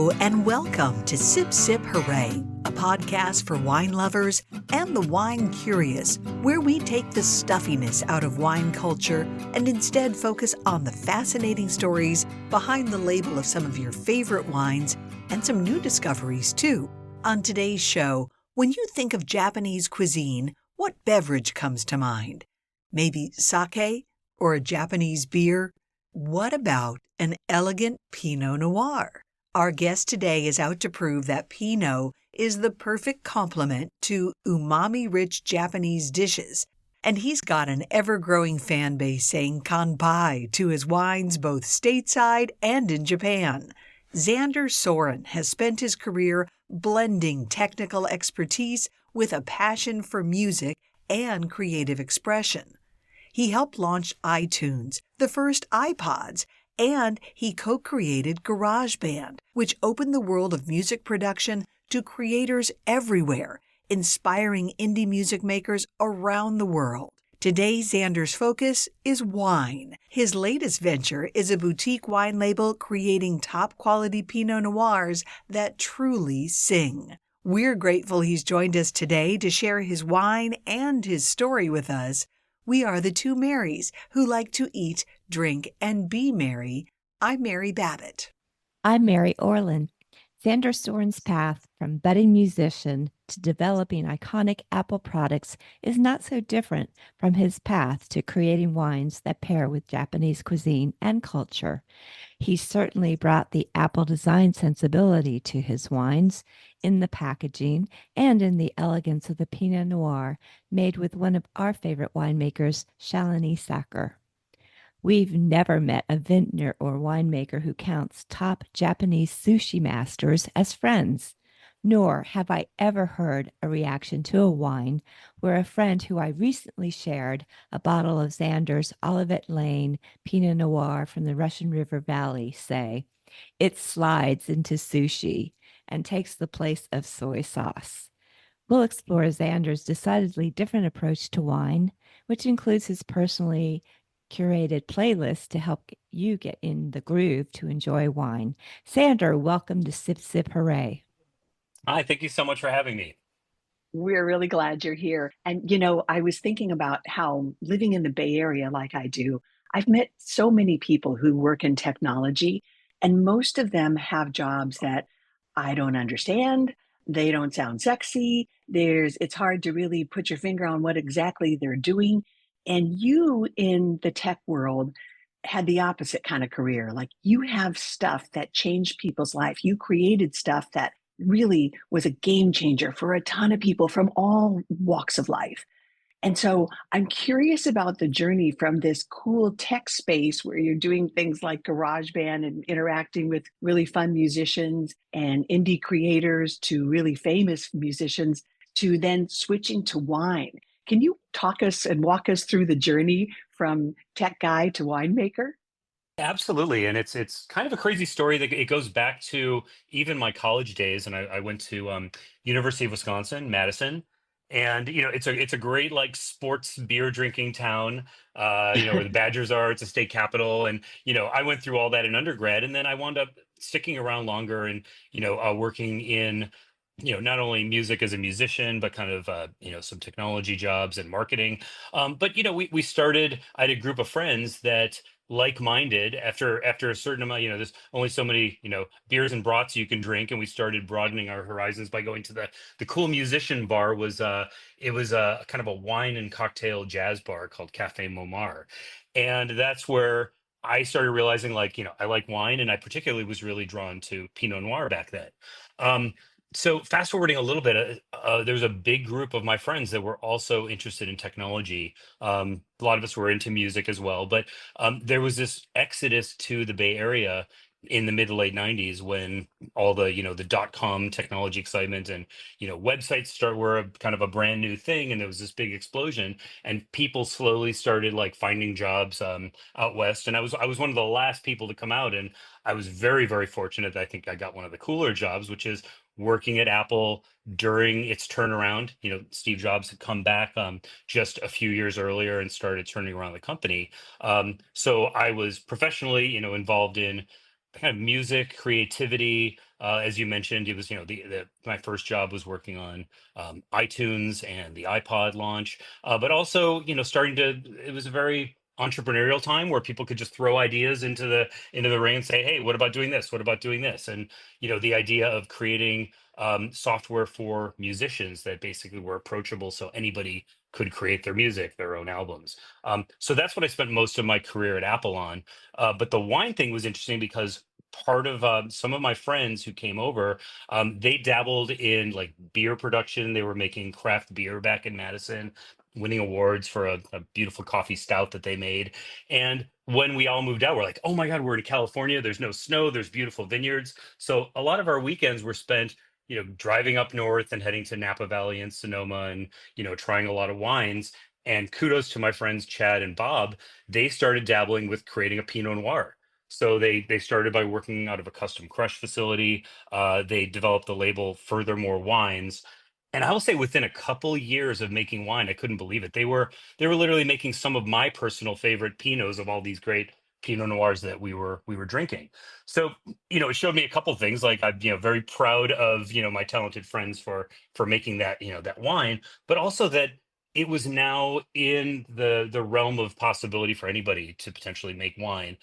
Hello and welcome to Sip Sip Hooray, a podcast for wine lovers and the wine curious, where we take the stuffiness out of wine culture and instead focus on the fascinating stories behind the label of some of your favorite wines and some new discoveries too. On today's show, when you think of Japanese cuisine, what beverage comes to mind? Maybe sake or a Japanese beer? What about an elegant Pinot Noir? Our guest today is out to prove that Pinot is the perfect complement to umami-rich Japanese dishes, and he's got an ever-growing fan base saying kanpai to his wines both stateside and in Japan. Xander Soren has spent his career blending technical expertise with a passion for music and creative expression. He helped launch iTunes, the first iPods, and he co-created GarageBand, which opened the world of music production to creators everywhere, inspiring indie music makers around the world. Today, Xander's focus is wine. His latest venture is a boutique wine label creating top-quality Pinot Noirs that truly sing. We're grateful he's joined us today to share his wine and his story with us. We are the two Marys who like to eat, drink, and be merry. I'm Mary Babbitt. I'm Mary Orland. Xander Soren's path from budding musician to developing iconic Apple products is not so different from his path to creating wines that pair with Japanese cuisine and culture. He certainly brought the Apple design sensibility to his wines in the packaging and in the elegance of the Pinot Noir made with one of our favorite winemakers, Shalini Sacker. We've never met a vintner or winemaker who counts top Japanese sushi masters as friends, nor have I ever heard a reaction to a wine where a friend who I recently shared a bottle of Xander's Olivet Lane Pinot Noir from the Russian River Valley say, it slides into sushi and takes the place of soy sauce. We'll explore Xander's decidedly different approach to wine, which includes his personally curated playlist to help you get in the groove to enjoy wine. Xander, welcome to Sip Sip Hooray. Hi, thank you so much for having me. We're really glad you're here. And, I was thinking about how living in the Bay Area like I do, I've met so many people who work in technology, and most of them have jobs that I don't understand. They don't sound sexy. It's hard to really put your finger on what exactly they're doing. And you in the tech world had the opposite kind of career. Like you have stuff that changed people's life. You created stuff that really was a game changer for a ton of people from all walks of life. And so I'm curious about the journey from this cool tech space where you're doing things like GarageBand and interacting with really fun musicians and indie creators to really famous musicians to then switching to wine. Can you talk us and walk us through the journey from tech guy to winemaker? Absolutely, and it's kind of a crazy story that it goes back to even my college days, and I went to University of Wisconsin, Madison, and it's a great like sports beer drinking town, where the Badgers are. It's a state capital, and I went through all that in undergrad, and then I wound up sticking around longer and working in not only music as a musician, but kind of some technology jobs and marketing. But we started. I had a group of friends that like-minded after a certain amount, there's only so many beers and brats you can drink, and we started broadening our horizons by going to the cool musician bar. It was a kind of a wine and cocktail jazz bar called Cafe Momar, and that's where I started realizing, like, I like wine, and I particularly was really drawn to Pinot Noir back then. um, so fast forwarding a little bit, there was a big group of my friends that were also interested in technology. A lot of us were into music as well, but there was this exodus to the Bay Area in the mid to late 90s when all the the dot-com technology excitement and websites were kind of a brand new thing, and there was this big explosion, and people slowly started like finding jobs out west, and I was one of the last people to come out, and I was very, very fortunate that I think I got one of the cooler jobs, which is working at Apple during its turnaround. Steve Jobs had come back just a few years earlier and started turning around the company. So I was professionally, involved in kind of music, creativity, As you mentioned, it was, the my first job was working on iTunes and the iPod launch, but also, starting to. It was a very entrepreneurial time where people could just throw ideas into the ring and say, "Hey, what about doing this? What about doing this?" And the idea of creating software for musicians that basically were approachable, so anybody could create their music, their own albums. So that's what I spent most of my career at Apple on. But the wine thing was interesting because part of some of my friends who came over, they dabbled in like beer production. They were making craft beer back in Madison, winning awards for a beautiful coffee stout that they made. And when we all moved out, we're like, oh my God, we're in California. There's no snow. There's beautiful vineyards. So a lot of our weekends were spent, driving up north and heading to Napa Valley and Sonoma and, trying a lot of wines. And kudos to my friends Chad and Bob. They started dabbling with creating a Pinot Noir. So they started by working out of a custom crush facility. They developed the label Furthermore Wines. And I will say within a couple years of making wine, I couldn't believe it. They were literally making some of my personal favorite Pinots of all these great Pinot Noirs that we were drinking. So, it showed me a couple things. Like I'm, very proud of, my talented friends for making that, that wine, but also that it was now in the realm of possibility for anybody to potentially make wine.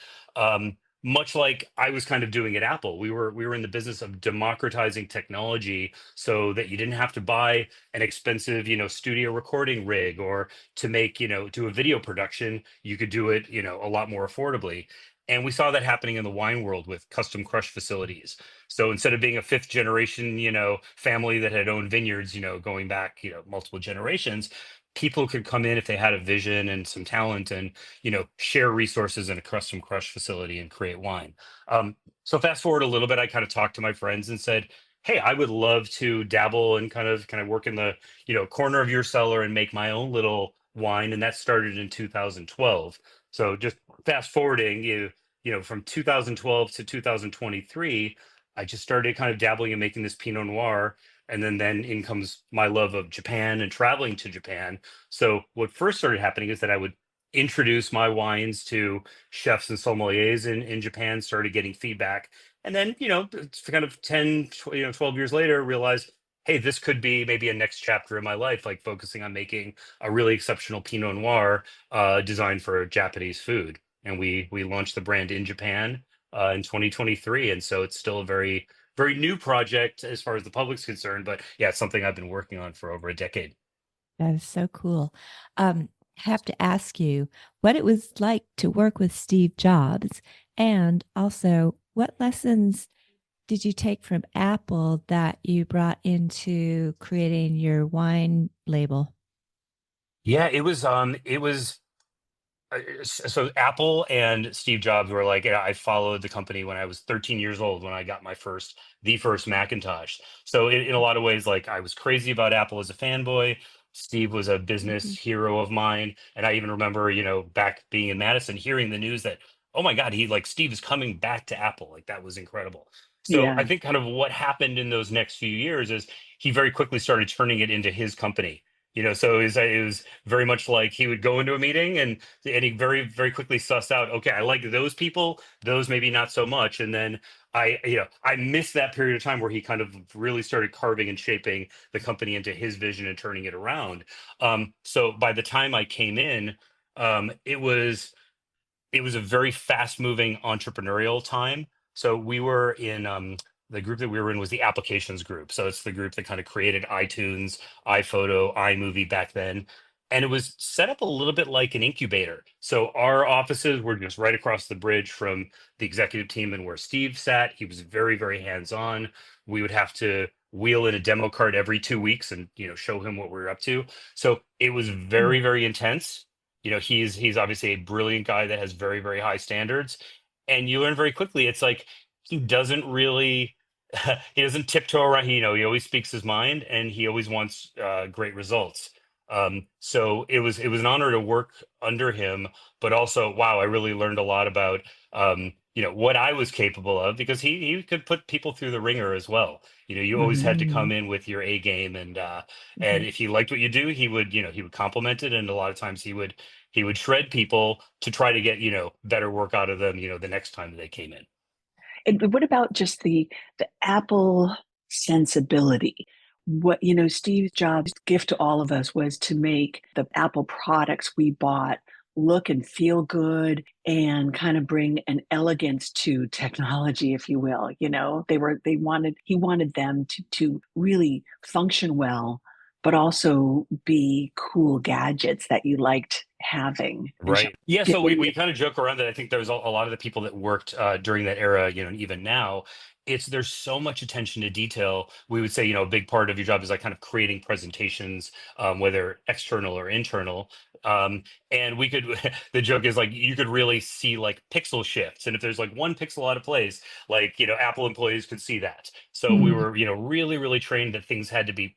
Much like I was kind of doing at Apple, we were in the business of democratizing technology so that you didn't have to buy an expensive, studio recording rig, or to make, do a video production, you could do it, a lot more affordably. And we saw that happening in the wine world with custom crush facilities. So instead of being a fifth generation, family that had owned vineyards, going back, multiple generations, people could come in if they had a vision and some talent and, share resources in a custom crush facility and create wine. So fast forward a little bit, I kind of talked to my friends and said, hey, I would love to dabble and kind of work in the, corner of your cellar and make my own little wine. And that started in 2012. So just fast forwarding, from 2012 to 2023, I just started kind of dabbling and making this Pinot Noir. And then in comes my love of Japan and traveling to Japan. So what first started happening is that I would introduce my wines to chefs and sommeliers in Japan, started getting feedback. And then, it's kind of 10, 12 years later, realized, hey, this could be maybe a next chapter in my life, like focusing on making a really exceptional Pinot Noir designed for Japanese food. And we launched the brand in Japan in 2023. And so it's still a very, very new project as far as the public's concerned. But yeah, it's something I've been working on for over a decade. That is so cool. Have to ask you what it was like to work with Steve Jobs, and also what lessons did you take from Apple that you brought into creating your wine label? Yeah, it was so Apple and Steve Jobs were like, I followed the company when I was 13 years old when I got the first Macintosh. So in a lot of ways, like I was crazy about Apple as a fanboy. Steve was a business Mhm. hero of mine, and I even remember, back being in Madison, hearing the news that, oh my God, Steve is coming back to Apple. Like that was incredible. So I Yeah. think kind of what happened in those next few years is he very quickly started turning it into his company. So it was very much like he would go into a meeting and he very very quickly sussed out, okay, I like those people, those maybe not so much. And then I missed that period of time where he kind of really started carving and shaping the company into his vision and turning it around. So by the time I came in, it was a very fast moving entrepreneurial time. So we were in the group that we were in was the applications group. So it's the group that kind of created iTunes, iPhoto, iMovie back then. And it was set up a little bit like an incubator. So our offices were just right across the bridge from the executive team and where Steve sat. He was very, very hands on. We would have to wheel in a demo card every 2 weeks and show him what we were up to. So it was Mm. very, very intense. He's obviously a brilliant guy that has very, very high standards. And you learn very quickly, it's like he doesn't really he doesn't tiptoe around. He always speaks his mind, and he always wants great results. So it was an honor to work under him, but also, wow, I really learned a lot about what I was capable of, because he could put people through the ringer as well. You always had to come Mhm. in with your A game, and Mhm. if he liked what you do, he would compliment it, and a lot of times he would shred people to try to get better work out of them the next time they came in. And what about just the Apple sensibility? What, Steve Jobs' gift to all of us was to make the Apple products we bought look and feel good and kind of bring an elegance to technology, if you will. He wanted them to really function well, but also be cool gadgets that you liked having. And Right. Yeah. So what we, do you we kind of joke around that. I think there was a lot of the people that worked during that era, and even now, there's so much attention to detail. We would say, a big part of your job is like kind of creating presentations, whether external or internal. Um, and we could, the joke is like you could really see like pixel shifts. And if there's like one pixel out of place, like, Apple employees could see that. So we Mm, were, really, really trained that things had to be,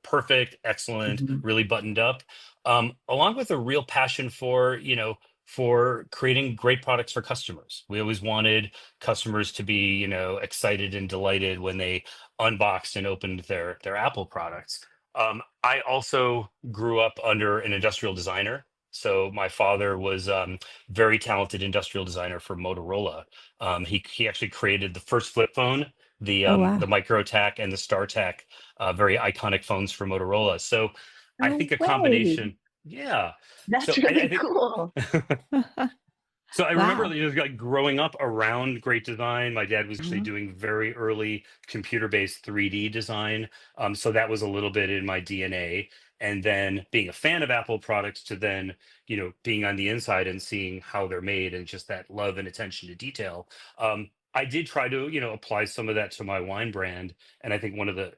perfect, excellent, mhm, really buttoned up, along with a real passion for for creating great products for customers. We always wanted customers to be excited and delighted when they unboxed and opened their Apple products. I also grew up under an industrial designer. So my father was very talented industrial designer for Motorola. He actually created the first flip phone, Oh, the wow. MicroTAC and the StarTAC, very iconic phones for Motorola. So I no think a way. combination, yeah. That's So I really think cool. so I remember Wow. like growing up around great design. My dad was actually Mhm, doing very early computer-based 3D design. So that was a little bit in my DNA. And then being a fan of Apple products to then, being on the inside and seeing how they're made and just that love and attention to detail. I did try to, apply some of that to my wine brand. And I think one of the,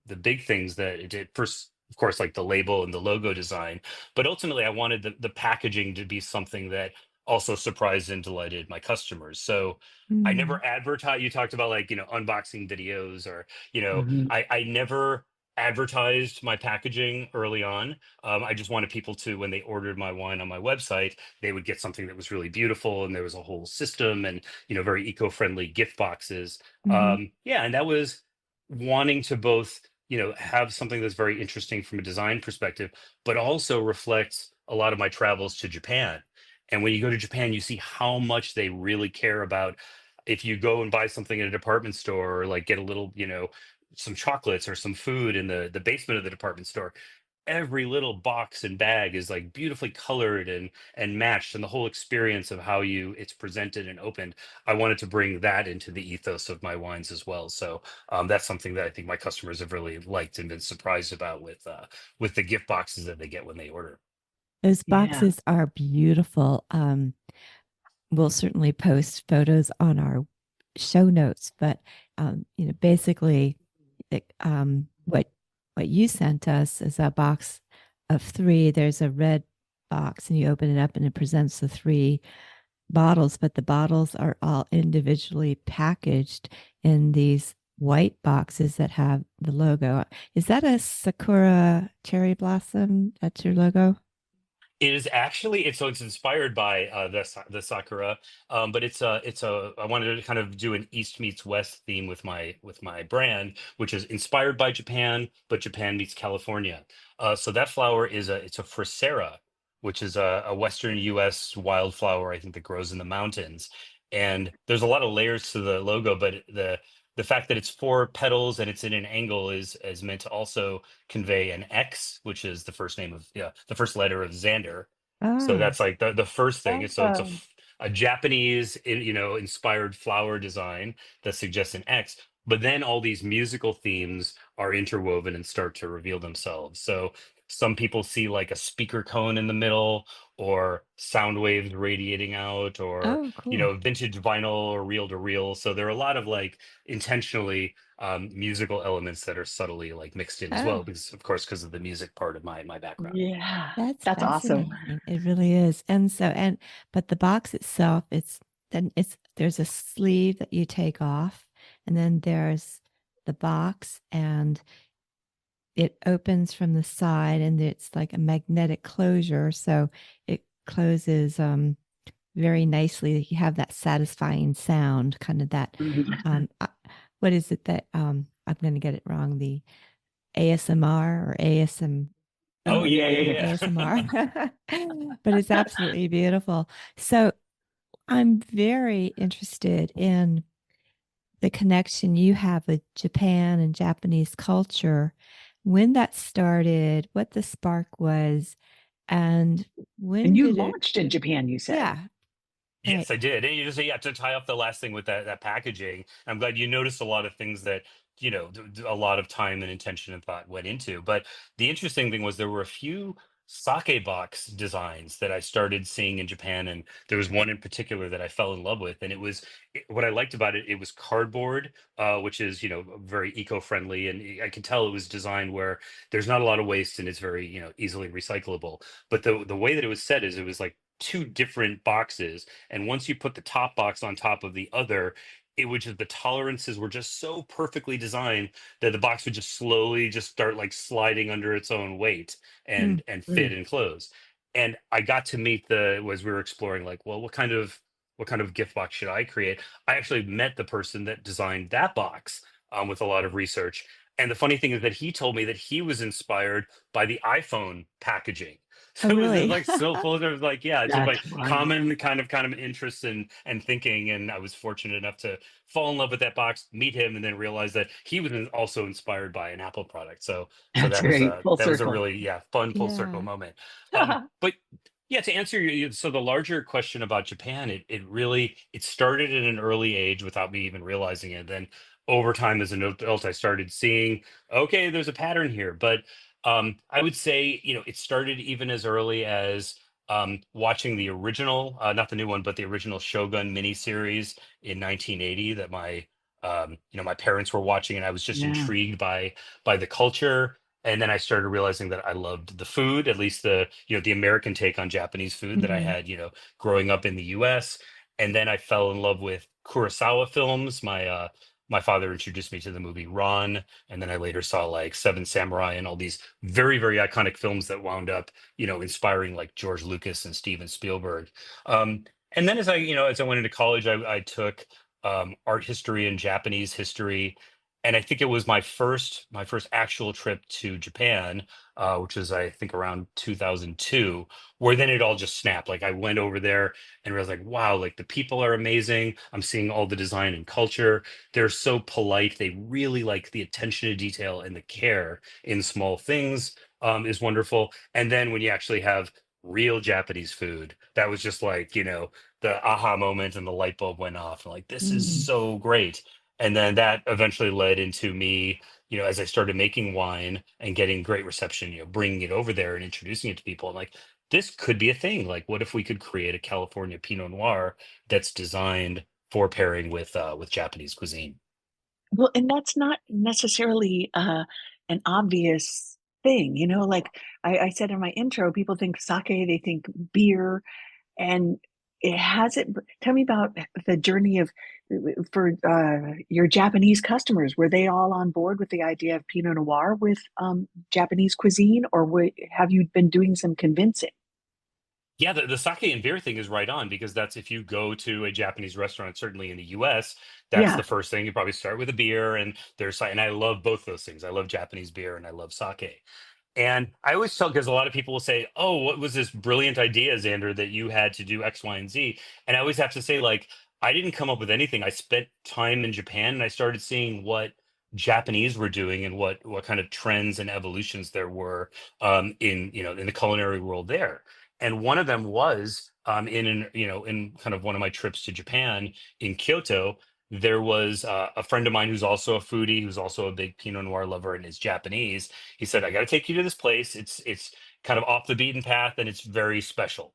the big things that it did first, of course, like the label and the logo design, but ultimately I wanted the packaging to be something that also surprised and delighted my customers. So I Mm. never advertise. You talked about like, unboxing videos or, mhm, I never advertised my packaging early on. I just wanted people to, when they ordered my wine on my website, they would get something that was really beautiful. And there was a whole system and, very eco-friendly gift boxes. Mhm. Yeah. And that was wanting to both, have something that's very interesting from a design perspective, but also reflects a lot of my travels to Japan. And when you go to Japan, you see how much they really care about if you go and buy something in a department store or like get a little, some chocolates or some food in the basement of the department store. Every little box and bag is like beautifully colored and matched, and the whole experience of how it's presented and opened. I wanted to bring that into the ethos of my wines as well. So that's something that I think my customers have really liked and been surprised about with the gift boxes that they get when they order. Those yeah. boxes are beautiful. We'll certainly post photos on our show notes, but basically, what you sent us is a box of three. There's a red box, and you open it up, and it presents the three bottles, but the bottles are all individually packaged in these white boxes that have the logo. Is that a sakura cherry blossom? That's your logo? It is actually it's inspired by the sakura, but it's a I wanted to kind of do an East meets West theme with my brand, which is inspired by Japan, but Japan meets California. So that flower it's a Fracera, which is a Western U.S. wildflower, I think, that grows in the mountains. And there's a lot of layers to the logo, but the fact that it's four petals and it's in an angle is meant to also convey an X, which is the first name of, yeah, the first letter of Xander. So Ah, that's like the first thing. So it's Oh, a Japanese, inspired flower design that suggests an X. But then all these musical themes are interwoven and start to reveal themselves. So some people see like a speaker cone in the middle, or sound waves radiating out, or oh, cool. vintage vinyl or reel to reel. So there are a lot of like intentionally musical elements that are subtly like mixed in as Oh, well, because of course, because of the music part of my background. yeah. that's That's awesome. fascinating. It really is. But the box itself, there's a sleeve that you take off, and then there's the box, and it opens from the side, and it's like a magnetic closure. So it closes very nicely. You have that satisfying sound, kind of that, Mhm. what is it that, I'm going to get it wrong, the ASMR or ASM, Oh Oh, yeah, yeah, yeah, yeah, yeah. ASMR, but it's absolutely beautiful. So I'm very interested in the connection you have with Japan and Japanese culture, when that started, what the spark was, and And when you did it? launched in Japan, you said. Yeah, right. Yes, I did. And you just, yeah, to tie off the last thing with that packaging, I'm glad you noticed a lot of things that, a lot of time and intention and thought went into. But the interesting thing was there were a few sake box designs that I started seeing in Japan, and there was one in particular that I fell in love with. And what I liked about it, it was cardboard, which is, very eco-friendly, and I can tell it was designed where there's not a lot of waste and it's very, easily recyclable. But the way that it was set is it was like two different boxes, and once you put the top box on top of the other, it would just, the tolerances were just so perfectly designed that the box would just slowly just start like sliding under its own weight Mm, and fit Mm. and close. And I got to meet as we were exploring, like, well, what kind of gift box should I create? I actually met the person that designed that box, with a lot of research. And the funny thing is that he told me that he was inspired by the iPhone packaging. oh, So it was just really? like so full of like, yeah, it's just That's like funny. common kind of interests and thinking. And I was fortunate enough to fall in love with that box, meet him, and then realize that he was also inspired by an Apple product. So That's that was great. a Full that was a circle. really, yeah, fun full circle Yeah. moment. But yeah, to answer so the larger question about Japan, it really it started at an early age without me even realizing it. Then over time as an adult, I started seeing, okay, there's a pattern here. But I would say, it started even as early as watching the original, not the new one, but the original Shogun miniseries in 1980 that my parents were watching, and I was just Yeah. intrigued by the culture. And then I started realizing that I loved the food, at least the American take on Japanese food that I Mhm. had, growing up in the U.S. And then I fell in love with Kurosawa films. My father introduced me to the movie Ron, and then I later saw like Seven Samurai and all these very, very iconic films that wound up, inspiring like George Lucas and Steven Spielberg. And then as I went into college, I took art history and Japanese history. And I think it was my first actual trip to Japan, which was I think around 2002, where then it all just snapped. Like I went over there and was like, wow, like the people are amazing. I'm seeing all the design and culture. They're so polite. They really like the attention to detail and the care in small things, is wonderful. And then when you actually have real Japanese food, that was just like, the aha moment and the light bulb went off. And like, this is Mm. so great. And then that eventually led into me, as I started making wine and getting great reception, bringing it over there and introducing it to people. And like, this could be a thing. Like, what if we could create a California Pinot Noir that's designed for pairing with Japanese cuisine? Well, and that's not necessarily an obvious thing, like I said in my intro, people think sake, they think beer, and it hasn't. Tell me about the journey of for your Japanese customers. Were they all on board with the idea of Pinot Noir with Japanese cuisine, or have you been doing some convincing? Yeah, the sake and beer thing is right on, because that's, if you go to a Japanese restaurant, certainly in the US, that's Yeah. the first thing. You probably start with a beer, and and I love both those things. I love Japanese beer and I love sake. And I always tell, because a lot of people will say, "Oh, what was this brilliant idea, Xander, that you had to do X, Y, and Z?" And I always have to say, like, I didn't come up with anything. I spent time in Japan and I started seeing what Japanese were doing and what kind of trends and evolutions there were, in the culinary world there. And one of them was, in kind of one of my trips to Japan in Kyoto. There was a friend of mine who's also a foodie, who's also a big Pinot Noir lover, and is Japanese. He said, "I got to take you to this place. It's kind of off the beaten path, and it's very special."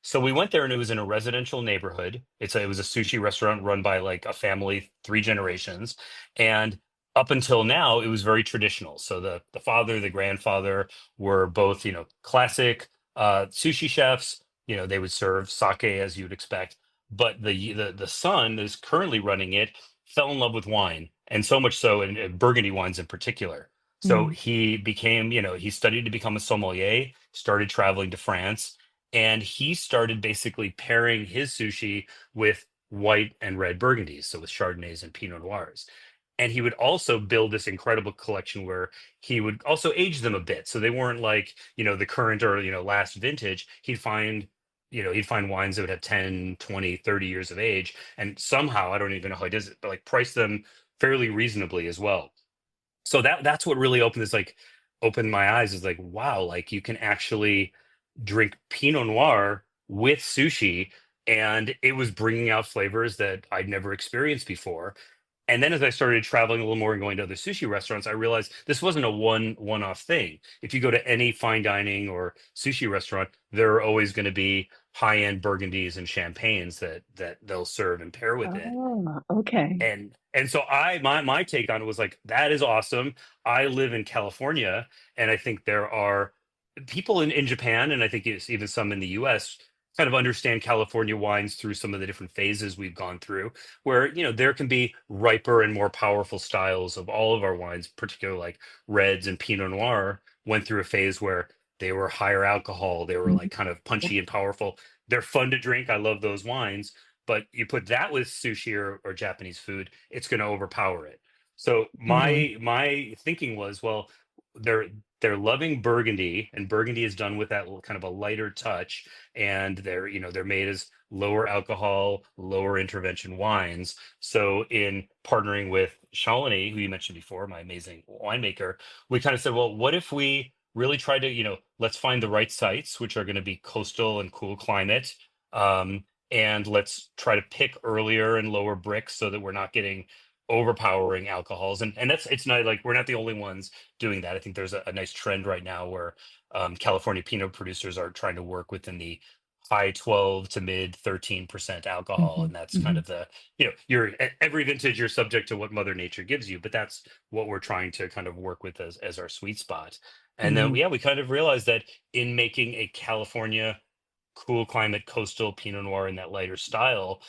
So we went there, and it was in a residential neighborhood. It was a sushi restaurant run by like a family, three generations, and up until now, it was very traditional. So the father, the grandfather were both, classic sushi chefs. They would serve sake as you'd expect. But the son that is currently running it fell in love with wine, and so much so in Burgundy wines in particular. So Mm. he became, he studied to become a sommelier, started traveling to France, and he started basically pairing his sushi with white and red Burgundies, so with Chardonnays and Pinot Noirs. And he would also build this incredible collection where he would also age them a bit, so they weren't like, the current or, last vintage. He'd find he'd find wines that would have 10, 20, 30 years of age. And somehow, I don't even know how he does it, but like price them fairly reasonably as well. So that's what really opened my eyes, is like, wow, like you can actually drink Pinot Noir with sushi, and it was bringing out flavors that I'd never experienced before. And then as I started traveling a little more and going to other sushi restaurants, I realized this wasn't a one-off thing. If you go to any fine dining or sushi restaurant, there are always going to be high-end burgundies and champagnes that they'll serve and pair with it. Oh, okay. And so my take on it was like, that is awesome. I live in California, and I think there are people in Japan, and I think it's even some in the US, kind of understand California wines through some of the different phases we've gone through, where there can be riper and more powerful styles of all of our wines, particularly like reds and Pinot Noir went through a phase where they were higher alcohol, they were like Mhm. kind of punchy and powerful. They're fun to drink. I love those wines, but you put that with sushi or Japanese food, it's going to overpower it. So Mhm. my thinking was, well, they're they're loving Burgundy, and Burgundy is done with that kind of a lighter touch, and they're made as lower alcohol, lower intervention wines. So in partnering with Shalini, who you mentioned before, my amazing winemaker, we kind of said, well, what if we really try to, let's find the right sites, which are going to be coastal and cool climate. And let's try to pick earlier and lower bricks so that we're not getting overpowering alcohols. And it's not like we're not the only ones doing that. I think there's a nice trend right now where California Pinot producers are trying to work within the high 12 to mid 13% alcohol. Mhm. And that's kind Mhm. of every vintage you're subject to what Mother Nature gives you, but that's what we're trying to kind of work with as our sweet spot. And then, Mhm. yeah, we kind of realized that in making a California cool climate coastal Pinot Noir in that lighter style,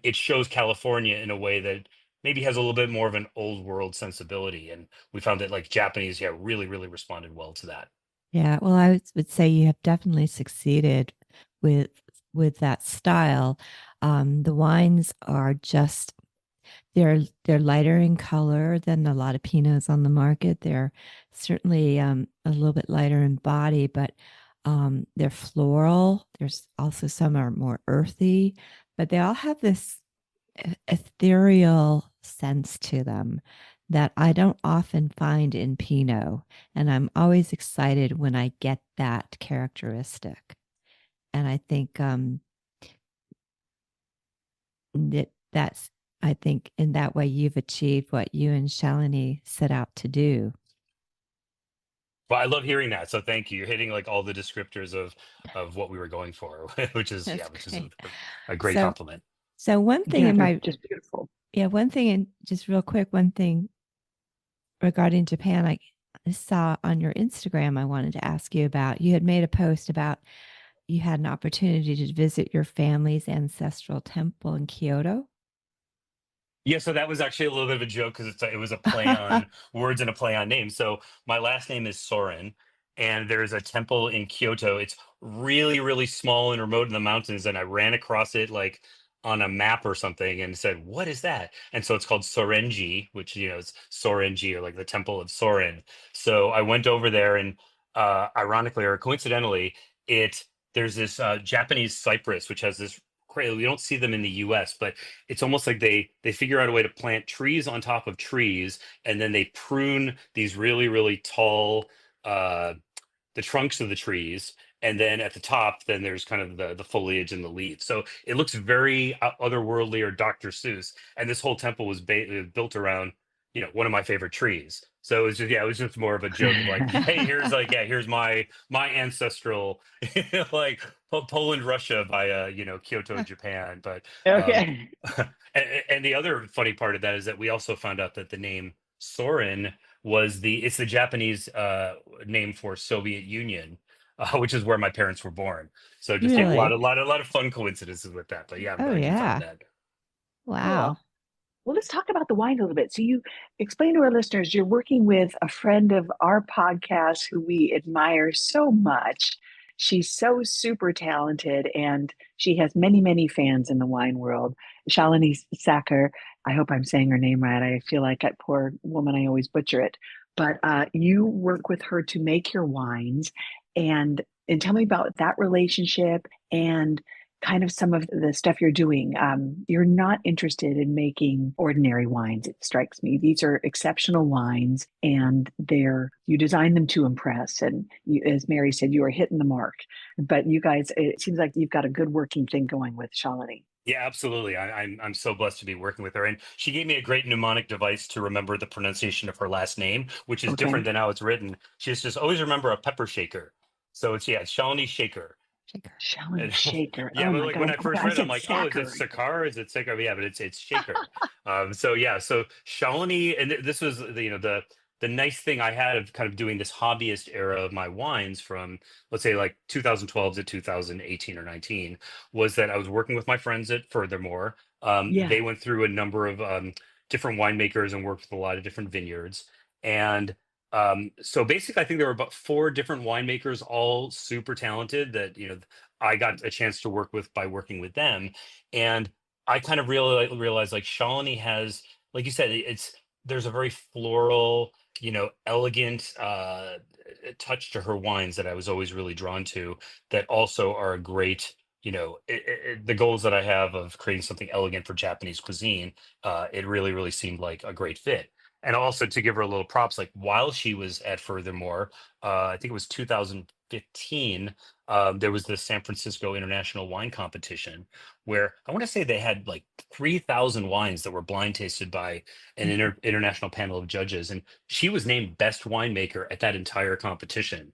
it shows California in a way that maybe has a little bit more of an old world sensibility. And we found that like Japanese, yeah, really, really responded well to that. Yeah, well, I would say you have definitely succeeded with with that style. The wines are just they're lighter in color than a lot of Pinots on the market. They're certainly a little bit lighter in body, but they're floral. There's also some are more earthy, but they all have this ethereal sense to them that I don't often find in Pinot. And I'm always excited when I get that characteristic. And I think that's, I think in that way you've achieved what you and Shalini set out to do. Well, I love hearing that. So thank you. You're hitting like all the descriptors of what we were going for, which is That's a, great. a great So, compliment. so one thing Yeah, in they're my, just beautiful. yeah, one thing, and just real quick, one thing regarding Japan, I saw on your Instagram, I wanted to ask you about. You had made a post about you had an opportunity to visit your family's ancestral temple in Kyoto. Yeah, so that was actually a little bit of a joke because it was a play on words and a play on names. So my last name is Soren, and there's a temple in Kyoto. It's really, really small and remote in the mountains, and I ran across it like on a map or something and said, "What is that?" And so it's called Sorenji, which is Sorenji, or like the Temple of Soren. So I went over there, and ironically or coincidentally, it there's this Japanese cypress which has this. We don't see them in the U.S., but it's almost like they figure out a way to plant trees on top of trees, and then they prune these really, really tall uh the trunks of the trees, and then at the top then there's kind of the foliage and the leaves, so it looks very otherworldly or Dr. Seuss. And this whole temple was built around one of my favorite trees. So it was just, yeah, it was just more of a joke of like, hey, here's like, yeah, here's my ancestral like Poland, Russia by Kyoto, Japan. But Okay. and the other funny part of that is that we also found out that the name Soren it's the Japanese name for Soviet Union, which is where my parents were born. So just, yeah, a lot Really? of fun coincidences with that. But yeah, I'm Oh, glad you found yeah. that. Wow. Cool. Well, let's talk about the wine a little bit. So, you explain to our listeners you're working with a friend of our podcast who we admire so much. She's so super talented and she has many, many fans in the wine world. Shalini Sacker, I hope I'm saying her name right. I feel like that poor woman, I always butcher it. But you work with her to make your wines. And And tell me about that relationship and kind of some of the stuff you're doing. You're not interested in making ordinary wines, it strikes me. These are exceptional wines, and you design them to impress. And you, as Mary said, you are hitting the mark. But you guys, it seems like you've got a good working thing going with Shalini. Yeah, absolutely. I'm so blessed to be working with her, and she gave me a great mnemonic device to remember the pronunciation of her last name, which is Okay. different than how it's written. She just always remember a pepper shaker. So it's Shalini Shaker. Shaker. Shalini And Shaker. yeah, Oh but my like God. when I first I read it, I'm said like, oh, is it Sacker. Sakar? Is it Sakar? Yeah, but it's Shaker. So yeah, so Shalini, and this was the nice thing I had of kind of doing this hobbyist era of my wines from, let's say, like 2012 to 2018 or 19, was that I was working with my friends at Furthermore. Yeah. They went through a number of different winemakers and worked with a lot of different vineyards. And so basically, I think there were about four different winemakers, all super talented, that I got a chance to work with by working with them. And I kind of really realized, like, Shalini has, like you said, there's a very floral, elegant touch to her wines that I was always really drawn to, that also are a great, the goals that I have of creating something elegant for Japanese cuisine. It really, really seemed like a great fit. And also, to give her a little props, like while she was at Furthermore, I think it was 2015, there was the San Francisco International Wine Competition, where I want to say they had like 3,000 wines that were blind tasted by an international panel of judges. And she was named best winemaker at that entire competition,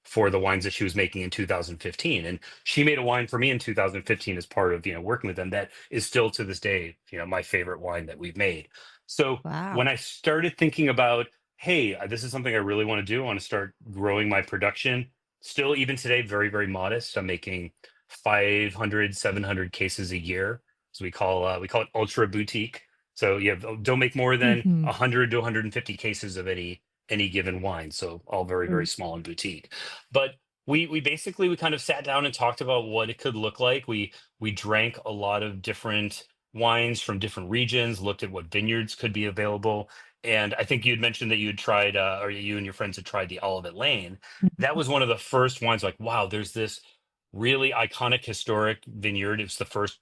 for the wines that she was making in 2015. And she made a wine for me in 2015 as part of, working with them, that is still to this day, my favorite wine that we've made. So Wow. when I started thinking about, hey, this is something I really want to do, I want to start growing my production. Still, even today, very, very modest. I'm making 500, 700 cases a year. So we call it ultra boutique. So don't make more than Hmm. 100 to 150 cases of any given wine. So all very, very small and boutique. But we kind of sat down and talked about what it could look like. We drank a lot of different wines from different regions, looked at what vineyards could be available. And I think you'd mentioned that you had tried, or you and your friends had tried the Olivet Lane. That was one of the first wines, like, wow, there's this really iconic historic vineyard. It's the first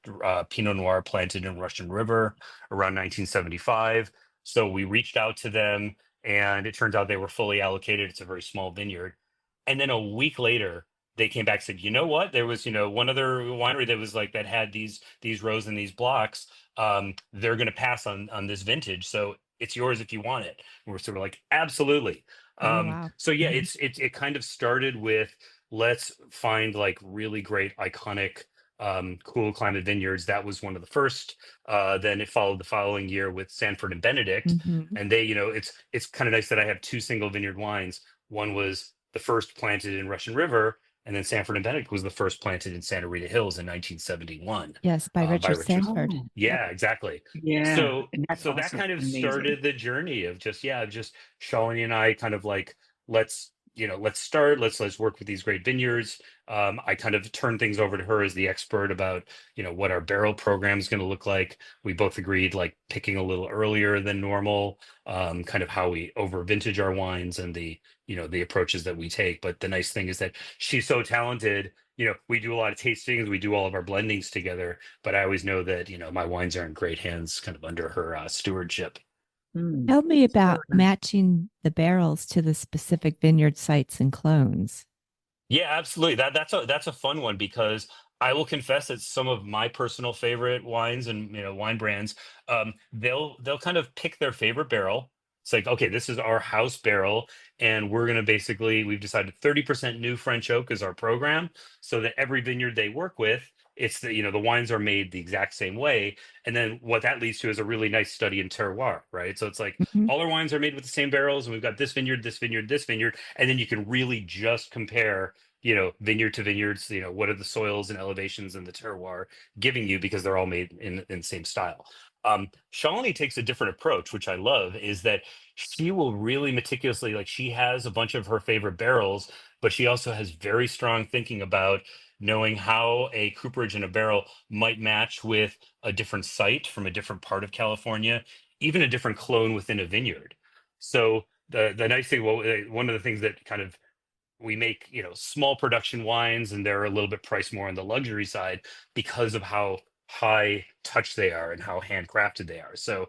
Pinot Noir planted in Russian River around 1975. So we reached out to them, and it turns out they were fully allocated. It's a very small vineyard. And then a week later, they came back and said, you know what? There was, one other winery that was like, that had these rows and these blocks. They're going to pass on this vintage, so it's yours if you want it. And we're sort of like, absolutely. Oh, wow. So yeah, Mhm. it kind of started with, let's find like really great iconic cool climate vineyards. That was one of the first. Then it followed the following year with Sanford and Benedict, Mhm. and they, it's kind of nice that I have two single vineyard wines. One was the first planted in Russian River, and then Sanford and Benedict was the first planted in Santa Rita Hills in 1971, Yes, by by Richard Richard. Sanford. Oh, Yep. Yeah, exactly. yeah. So And that's so that also kind of amazing. started the journey of just Shalini and I kind of like, let's start, let's work with these great vineyards. I kind of turned things over to her as the expert about, what our barrel program is going to look like. We both agreed, like, picking a little earlier than normal, kind of how we over vintage our wines, and the approaches that we take. But the nice thing is that she's so talented. We do a lot of tastings, we do all of our blendings together, but I always know that, my wines are in great hands kind of under her stewardship. Mm. Tell me about So matching the barrels to the specific vineyard sites and clones. Yeah, absolutely. That's a fun one, because I will confess that some of my personal favorite wines and, wine brands, they'll kind of pick their favorite barrel. It's like, okay, this is our house barrel, and we've decided 30% new French oak is our program, so that every vineyard they work with, it's the wines are made the exact same way. And then what that leads to is a really nice study in terroir, right? So it's like, Mhm. all our wines are made with the same barrels, and we've got this vineyard, this vineyard, this vineyard, and then you can really just compare, vineyard to vineyards, what are the soils and elevations and the terroir giving you, because they're all made in the same style. Shalini takes a different approach, which I love, is that she will really meticulously, like, she has a bunch of her favorite barrels, but she also has very strong thinking about knowing how a cooperage in a barrel might match with a different site from a different part of California, even a different clone within a vineyard. So the nice thing, well, one of the things that kind of we make, small production wines, and they're a little bit priced more on the luxury side because of how high touch they are and how handcrafted they are. So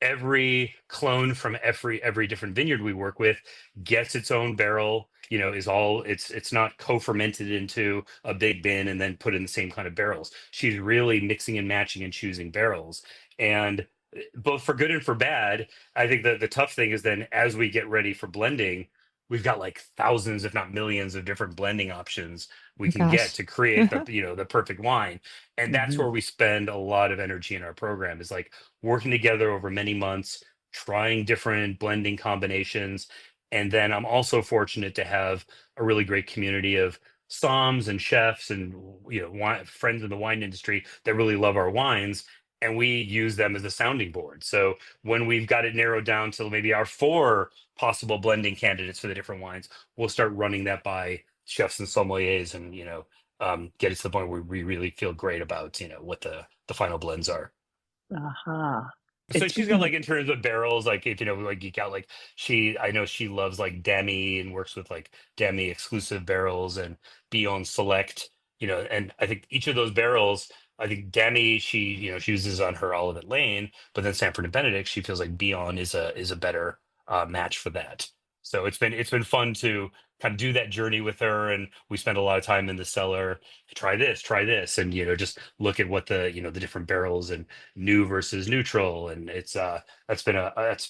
every clone from every different vineyard we work with gets its own barrel, is all, it's not co-fermented into a big bin and then put in the same kind of barrels. She's really mixing and matching and choosing barrels. And both for good and for bad, I think that the tough thing is then as we get ready for blending, we've got like thousands if not millions of different blending options we Oh can get gosh. to create the perfect wine. And that's Mhm. where we spend a lot of energy in our program, is like working together over many months, trying different blending combinations. And then I'm also fortunate to have a really great community of somms and chefs and friends in the wine industry that really love our wines, and we use them as a sounding board. So when we've got it narrowed down to maybe our four possible blending candidates for the different wines, we'll start running that by chefs and sommeliers, and get it to the point where we really feel great about what the final blends are. Aha. So It's she's got speaking of, like, in terms of barrels, like if like geek out, like I know she loves like Demi and works with like Demi exclusive barrels and Beyond Select, and I think each of those barrels, I think Demi she uses on her Olivet Lane, but then Sanford and Benedict, she feels like Beyond is a better match for that. So it's been fun to kind of do that journey with her, and we spend a lot of time in the cellar. Try this, and just look at what the different barrels and new versus neutral, and that's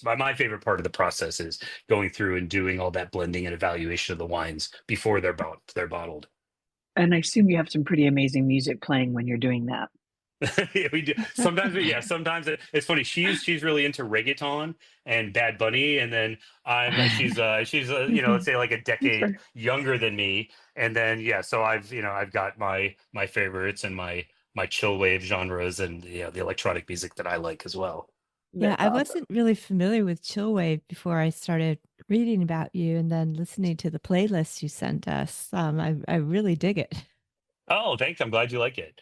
my favorite part of the process, is going through and doing all that blending and evaluation of the wines before they're bottled. and I assume you have some pretty amazing music playing when you're doing that. Yeah, we do sometimes. Yeah, sometimes it's funny. She's really into reggaeton and Bad Bunny, and then she's let's say like a decade Sure. younger than me, and then yeah, so I've got my favorites and my chill wave genres, and the electronic music that I like as well. Yeah, That's I awesome. wasn't really familiar with chillwave before I started reading about you and then listening to the playlist you sent us. I really dig it. Oh, thanks. I'm glad you like it.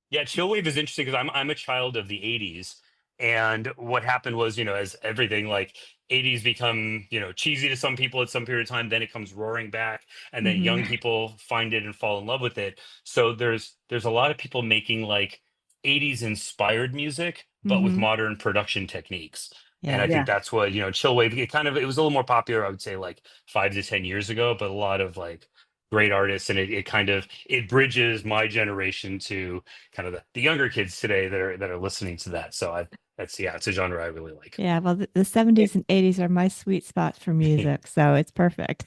Yeah, chillwave is interesting because I'm a child of the '80s, and what happened was, as everything like '80s become, cheesy to some people at some period of time, then it comes roaring back, and then Hmm. young people find it and fall in love with it. So there's a lot of people making like '80s inspired music, but with Hmm. modern production techniques. And I Yeah. think Yeah. that's what, chillwave, it was a little more popular, I would say, like 5 to 10 years ago, but a lot of like great artists, and it bridges my generation to kind of the younger kids today that are listening to that. So it's a genre I really like. Yeah. Well, the It, 70s and 80s are my sweet spot for music, so it's perfect.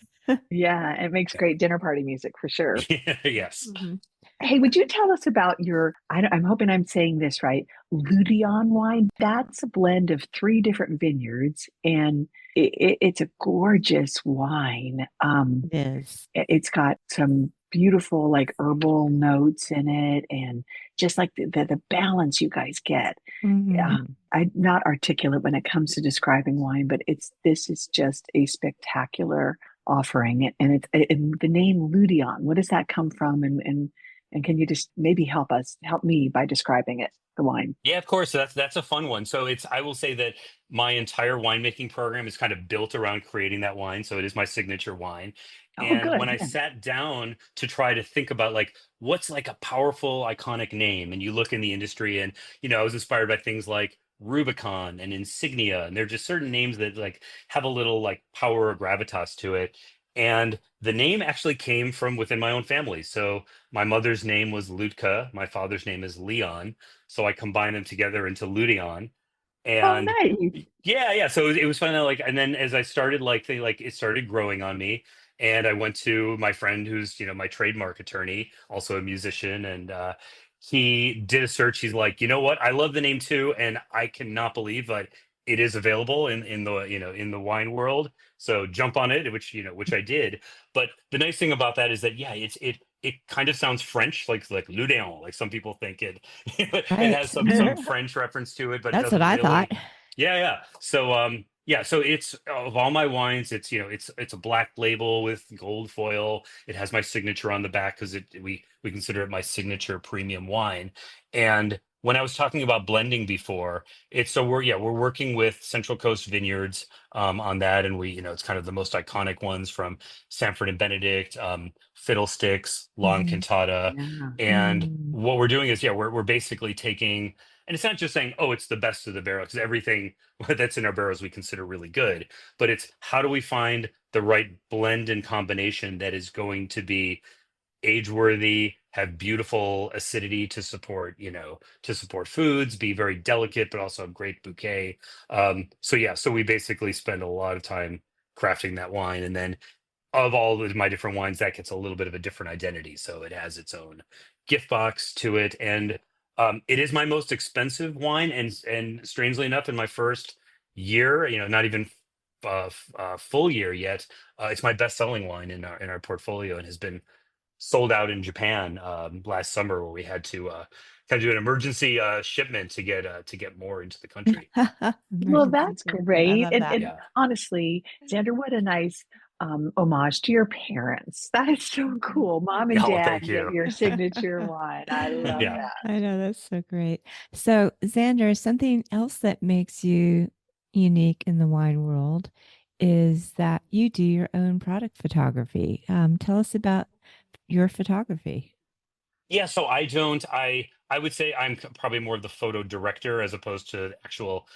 yeah, it makes great dinner party music for sure. Yeah. Yes. Hmm. Hey, would you tell us about your, I'm hoping I'm saying this right, Ludion wine? That's a blend of three different vineyards, and it's a gorgeous wine. It is. It's got some beautiful like herbal notes in it, and just like the balance you guys get. Hmm. I'm not articulate when it comes to describing wine, but this is just a spectacular offering. And and the name Ludion, what does that come from? And can you just maybe help me by describing it, the wine? Yeah, of course. So that's a fun one. So I will say that my entire winemaking program is kind of built around creating that wine. So it is my signature wine. Oh, And when good. I Yeah. sat down to try to think about like what's like a powerful, iconic name, and you look in the industry, and I was inspired by things like Rubicon and Insignia, and they're just certain names that like have a little like power or gravitas to it. And the name actually came from within my own family. So my mother's name was Lutka, my father's name is Leon, so I combined them together into Ludion. Oh, And nice. yeah, yeah. So it was fun. Like, and then as I started, it started growing on me. And I went to my friend who's, my trademark attorney, also a musician. And he did a search. He's like, you know what? I love the name too. And I cannot believe that it is available in the wine world. So jump on it, which I did. But the nice thing about that is that, yeah, it kind of sounds French, like Ludéon. Like some people think it it Right. has some French reference to it, but it That's what doesn't I thought. really. Yeah, yeah. So yeah, so it's of all my wines, it's a black label with gold foil. It has my signature on the back because we consider it my signature premium wine. And when I was talking about blending before, it's so we're working with Central Coast Vineyards on that, and it's kind of the most iconic ones from Sanford and Benedict, Fiddlesticks, Long Hmm. Cantata, Yeah. and Mm. what we're doing is we're basically taking, and it's not just saying, oh, it's the best of the barrel, because everything that's in our barrels we consider really good, but it's how do we find the right blend and combination that is going to be age worthy, have beautiful acidity to support, to support foods, be very delicate, but also a great bouquet. So we basically spend a lot of time crafting that wine. And then of all of my different wines, that gets a little bit of a different identity. So it has its own gift box to it. And it is my most expensive wine. And strangely enough, in my first year, not even full year yet, it's my best selling wine in our portfolio, and has been sold out in Japan last summer, where we had to kind of do an emergency shipment to get more into the country. Well, Emergency that's shipment. I great. love And that. and Yeah, honestly, Xander, what a nice homage to your parents. That is so cool. Mom and yeah. Well, dad thank get you. your signature wine. I love Yeah. that. I know that's so great. So, Xander, something else that makes you unique in the wine world is that you do your own product photography. Tell us about your photography. Yeah, so I would say I'm probably more of the photo director as opposed to actual,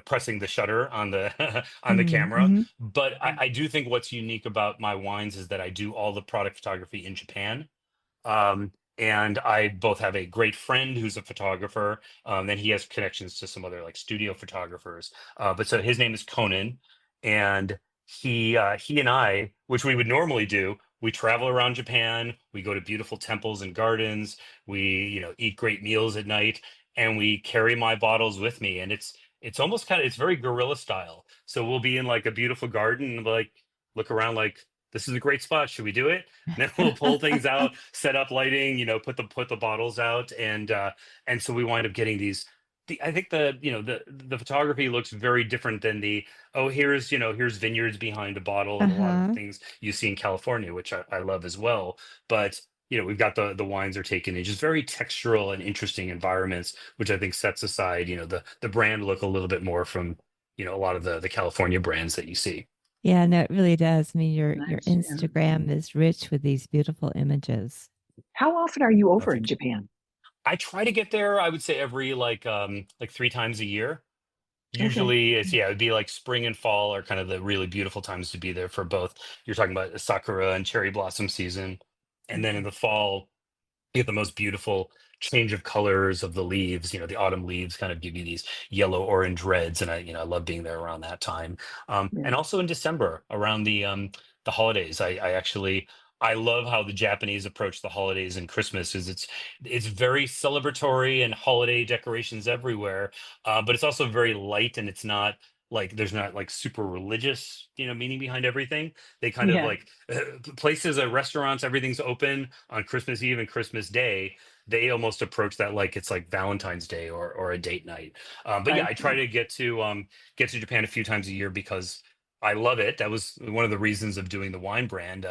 pressing the shutter on the on the camera. Mm-hmm. But I do think what's unique about my wines is that I do all the product photography in Japan. And I both have a great friend who's a photographer, and he has connections to some other like studio photographers. But so his name is Conan, and he and I, which we would normally do, we travel around Japan, we go to beautiful temples and gardens, we eat great meals at night, and we carry my bottles with me, and it's almost kind of, it's very guerrilla style. So we'll be in like a beautiful garden and like look around like, this is a great spot. Should we do it? Then we'll pull things out, set up lighting, put the bottles out, and so we wind up getting these. I think the photography looks very different than the, oh, here's vineyards behind a bottle and a lot of the Uh-huh. things you see in California, which I love as well. But we've got the wines are taken in just very textural and interesting environments, which I think sets aside the brand look a little bit more from a lot of the California brands that you see. Yeah, no, it really does. I mean, your Nice. Yeah. Instagram is rich with these beautiful images. How often are you I over in think Japan? I try to get there, I would say every like 3 times a year. Okay. Usually it'd be like spring and fall are kind of the really beautiful times to be there for both. You're talking about sakura and cherry blossom season. And then in Mhm. the fall, you get the most beautiful change of colors of the leaves. The autumn leaves kind of give you these yellow, orange, reds, and I love being there around that time. Yeah. And also in December around the holidays. I love how the Japanese approach the holidays and Christmas. Is it's very celebratory and holiday decorations everywhere, but it's also very light, and it's not like there's not like super religious meaning behind everything. They kind of Yeah. like places, restaurants, everything's open on Christmas Eve and Christmas Day. They almost approach that like it's like Valentine's Day or a date night. But yeah, I try Okay. to get to Japan a few times a year because I love it. That was one of the reasons of doing the wine brand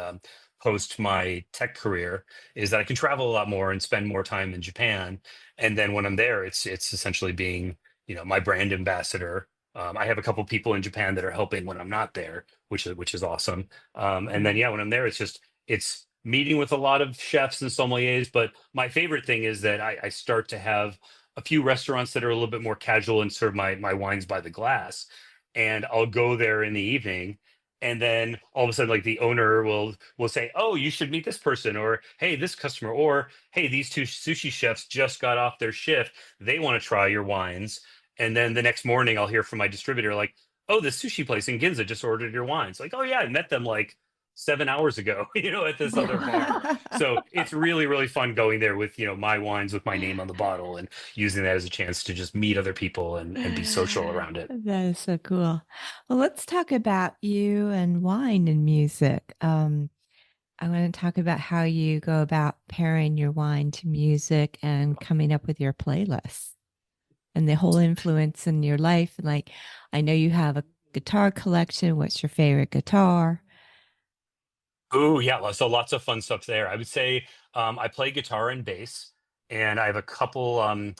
post my tech career, is that I can travel a lot more and spend more time in Japan. And then when I'm there, it's essentially being my brand ambassador. I have a couple people in Japan that are helping when I'm not there, which is awesome. And then Yeah. yeah, when I'm there, it's meeting with a lot of chefs and sommeliers. But my favorite thing is that I start to have a few restaurants that are a little bit more casual and serve my wines by the glass. And I'll go there in the evening. And then all of a sudden, like the owner will say, "Oh, you should meet this person," or "Hey, this customer," or "Hey, these two sushi chefs just got off their shift. They want to try your wines." And then the next morning, I'll hear from my distributor, like, "Oh, the sushi place in Ginza just ordered your wines." Like, "Oh yeah, I met them like 7 hours ago, at this other bar." So it's really, really fun going there with, my wines with my name on the bottle, and using that as a chance to just meet other people and be social around it. That is so cool. Well, let's talk about you and wine and music. I want to talk about how you go about pairing your wine to music and coming up with your playlists and the whole influence in your life. And like, I know you have a guitar collection. What's your favorite guitar? Oh yeah, so lots of fun stuff there. I would say I play guitar and bass, and I have a couple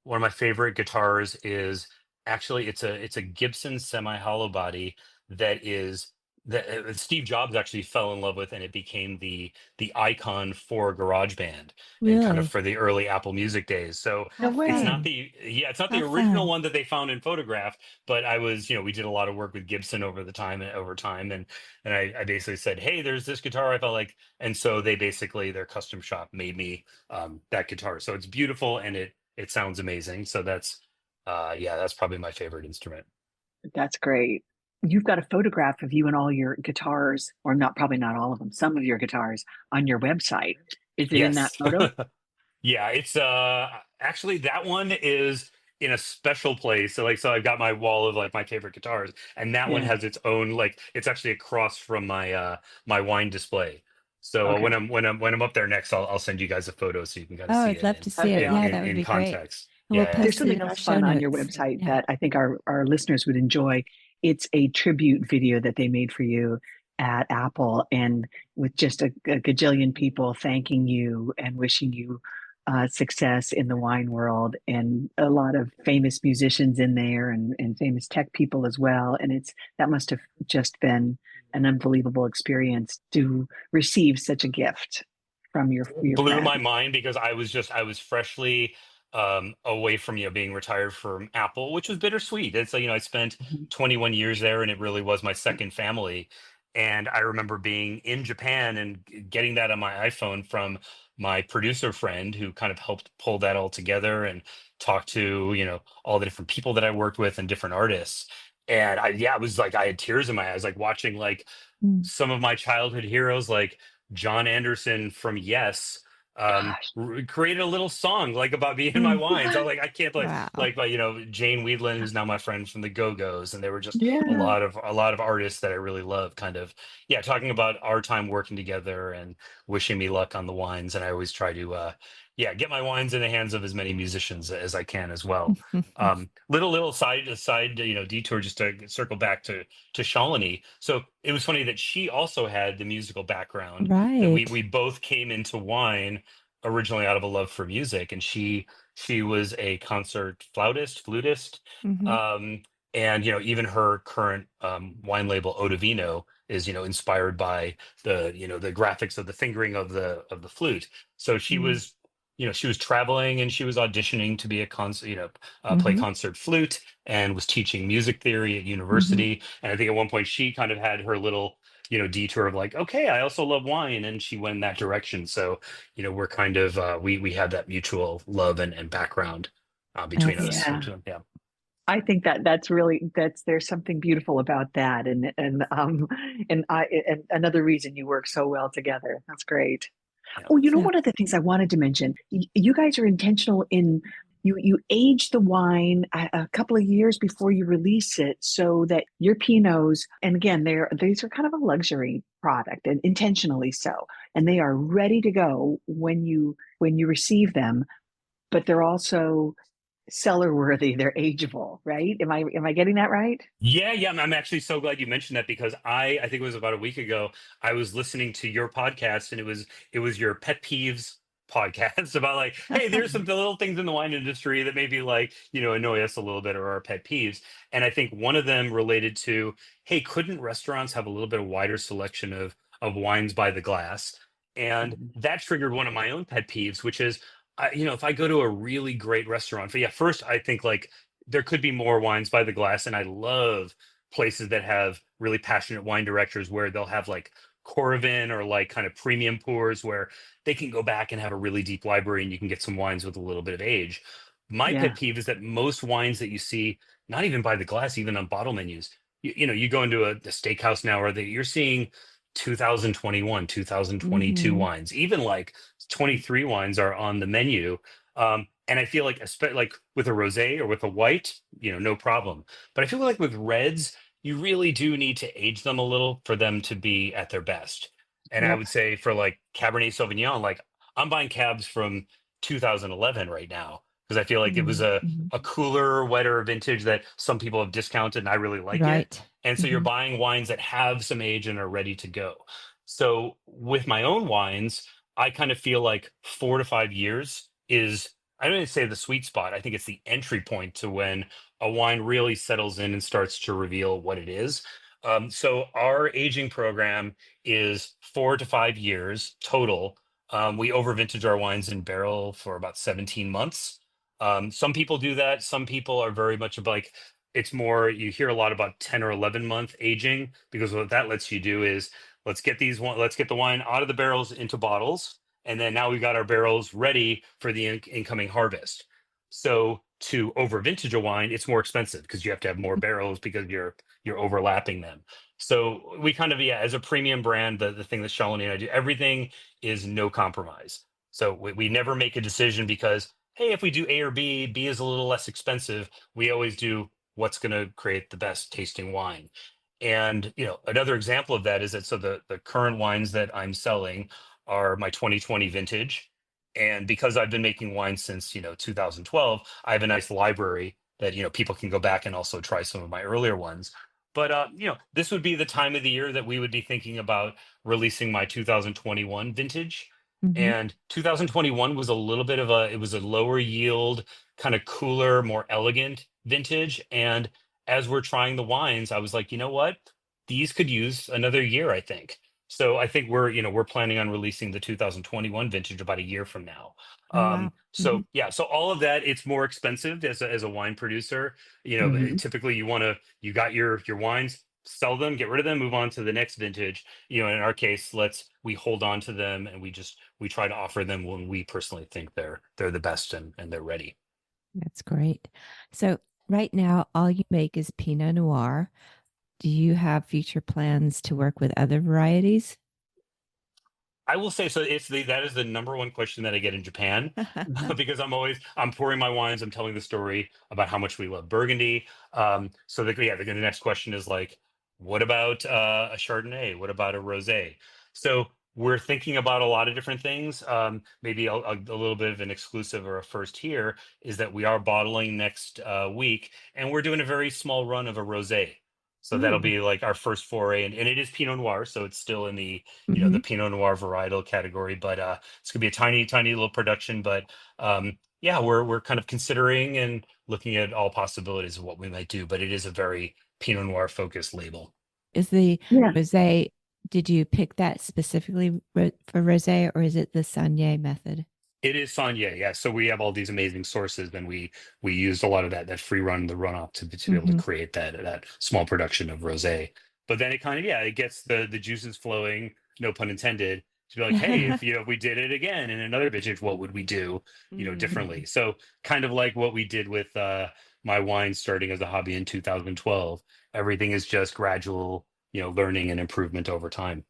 one of my favorite guitars is actually it's a Gibson semi hollow body that is that Steve Jobs actually fell in love with, and it became the icon for GarageBand and kind of Really? for the early Apple Music days. So No How it's way. not fun. the yeah, it's not the How original fun. one that they found and photographed, but I was, we did a lot of work with Gibson over time, and I basically said, hey, there's this guitar I felt like, and so they basically their custom shop made me that guitar. So it's beautiful and it sounds amazing. So that's yeah, that's probably my favorite instrument. That's great. You've got a photograph of you and all your guitars, or not, probably not all of them, some of your guitars on your website. Is it in that Yes. photo? Yeah, it's actually that one is in a special place. So I've got my wall of like my favorite guitars, and that one Yeah. has its own like it's actually across from my wine display. So Okay. when I'm up there next, I'll send you guys a photo so you can kind of Oh, see I'd it love to see That'd it. be in Yeah, in, that awesome. would in be great. context. And we'll Yeah, yeah. There's post it something in our else show fun on your notes. website Yeah. that I think our listeners would enjoy. It's a tribute video that they made for you at Apple, and with just a gajillion people thanking you and wishing you success in the wine world, and a lot of famous musicians in there, and famous tech people as well. And that must have just been an unbelievable experience to receive such a gift from your Blew my friends. mind because I was freshly away from being retired from Apple, which was bittersweet. It's like, I spent Mhm. 21 years there, and it really was my second family. And I remember being in Japan and getting that on my iPhone from my producer friend who kind of helped pull that all together and talk to all the different people that I worked with and different artists. And it was like I had tears in my eyes, like watching like Mm. some of my childhood heroes like John Anderson from Yes Gosh. created a little song like about me and my Mm. wines. I was like, I can't Wow. like Jane Weedland, who's now my friend from the Go-Go's, and they were just Yeah. a lot of artists that I really love, kind of talking about our time working together and wishing me luck on the wines. And I always try to get my wines in the hands of as many musicians as I can as well. Little side detour just to circle back to Shalini. So it was funny that she also had the musical background, that we Right. both came into wine originally out of a love for music, and she was a concert flutist, Hmm. um, and even her current wine label Odavino is inspired by the graphics of the fingering of the flute. So Mm. she was traveling and she was auditioning to be a concert, play Hmm. concert flute, and was teaching music theory at Mhm. university. And I think at one point she kind of had her little, detour of like, okay, I also love wine, and she went in that direction. So, we're kind of we have that mutual love and background between That's us. Yeah. Which, yeah, I think that's really, there's something beautiful about that, and another reason you work so well together. That's great. yeah. Oh, so. one of the things I wanted to mention, you guys are intentional in you age the wine a couple of years before you release it, so that your Pinots, and again, these are kind of a luxury product, and intentionally so, and they are ready to go when you receive them, but they're also cellar worthy. They're ageable, right? Am I getting that right? Yeah. I'm actually so glad you mentioned that because I think it was about a week ago, I was listening to your podcast, and it was your pet peeves podcast about like, hey, there's some little things in the wine industry that maybe like, annoy us a little bit or are pet peeves. And I think one of them related to, hey, couldn't restaurants have a little bit of wider selection of wines by the glass? And Mhm. that triggered one of my own pet peeves, which is if I go to a really great restaurant, but yeah, first I think like there could be more wines by the glass, and I love places that have really passionate wine directors where they'll have like Coravin or like kind of premium pours where they can go back and have a really deep library, and you can get some wines with a little bit of age. My Yeah. pet peeve is that most wines that you see, not even by the glass, even on bottle menus, you go into the steakhouse now, or you're seeing 2021, 2022 Hmm. wines, even like 23 wines are on the menu. And I feel like, like with a rosé or with a white, no problem. But I feel like with reds, you really do need to age them a little for them to be at their best. And I Yep. would say for like Cabernet Sauvignon, like I'm buying cabs from 2011 right now because I feel like it was Hmm. a cooler, wetter vintage that some people have discounted, and I really like it. Right. And so you're Hmm. buying wines that have some age and are ready to go. So with my own wines, I kind of feel like 4 to 5 years is I don't even say the sweet spot. I think it's the entry point to when a wine really settles in and starts to reveal what it is. So our aging program is 4 to 5 years total. We over vintage our wines in barrel for about 17 months. Some people do that. Some people are very much of like, it's more, you hear a lot about 10 or 11 month aging, because what that lets you do is let's get the wine out of the barrels into bottles, and then now we got our barrels ready for the incoming harvest. So to over vintage a wine, it's more expensive because you have to have more barrels because you're overlapping them. So we kind of, yeah, as a premium brand, the thing that Shalini and I do, everything is no compromise. So we never make a decision because, hey, if we do A or B, B is a little less expensive. We always do what's going to create the best tasting wine. And another example of that is that, so the current wines that I'm selling are my 2020 vintage. And because I've been making wine since 2012, I have a nice library that people can go back and also try some of my earlier ones. But this would be the time of the year that we would be thinking about releasing my 2021 vintage. Hmm. And 2021 was a little bit of it was a lower yield, kind of cooler, more elegant vintage. And as we're trying the wines, I was like, you know what? These could use another year, I think. So I think we're planning on releasing the 2021 vintage about a year from now. Oh, wow. Hmm. So yeah, so all of that, it's more expensive as a wine producer. Hmm. Typically you got your wines, sell them, get rid of them, move on to the next vintage. In our case, we hold on to them, and we try to offer them when we personally think they're the best, and they're ready. That's great. So right now, all you make is Pinot Noir. Do you have future plans to work with other varieties? I will say, so that is the number one question that I get in Japan, Hmm. because I'm pouring my wines, I'm telling the story about how much we love Burgundy. So the next question is like, what about a Chardonnay? What about a rosé? So we're thinking about a lot of different things. Maybe a little bit of an exclusive or a first here is that we are bottling next week, and we're doing a very small run of a rosé. So that'll Ooh. be like our first foray, and it is Pinot Noir, so it's still in the Hmm. the Pinot Noir varietal category. But it's gonna be a tiny, tiny little production. But yeah, we're kind of considering and looking at all possibilities of what we might do. But it is a very Pinot Noir focused label. Is the Yeah. rosé, did you pick that specifically for rosé, or is it the Saignée method? It is Sanya, yeah. So we have all these amazing sources, and we used a lot of that free run, the runoff, to be able to Hmm. create that small production of rosé. But then it kind of, yeah, it gets the juices flowing, no pun intended, to be like, hey, if we did it again in another vintage, what would we do, differently? Hmm. So kind of like what we did with my wine starting as a hobby in 2012. Everything is just gradual, learning and improvement over time.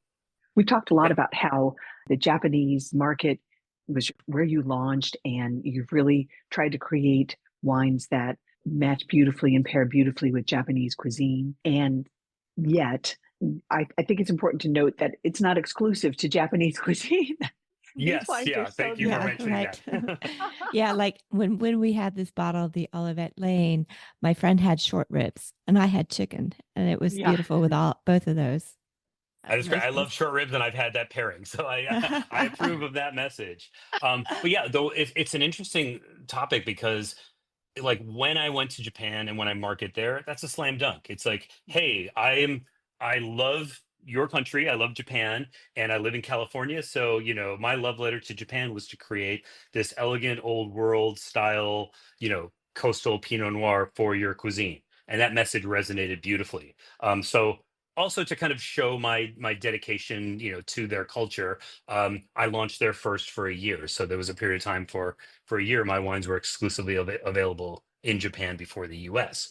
We talked a lot about how the Japanese market was where you launched, and you've really tried to create wines that match beautifully and pair beautifully with Japanese cuisine. And yet, I think it's important to note that it's not exclusive to Japanese cuisine. These Yes, wines are yeah. so Thank you for Yeah, mentioning right. that. Yeah, like when we had this bottle of the Olivet Lane, my friend had short ribs and I had chicken, and it was Yeah. beautiful with all both of those. That is great. Nice. I love short ribs, and I've had that pairing, so I approve of that message. But yeah, though it's an interesting topic because, like, when I went to Japan and when I market there, that's a slam dunk. It's like, hey, I love your country, I love Japan, and I live in California. So my love letter to Japan was to create this elegant old world style, coastal Pinot Noir for your cuisine, and that message resonated beautifully. So also to kind of show my dedication to their culture, I launched there first for a year, so there was a period of time for a year my wines were exclusively available in Japan before the US.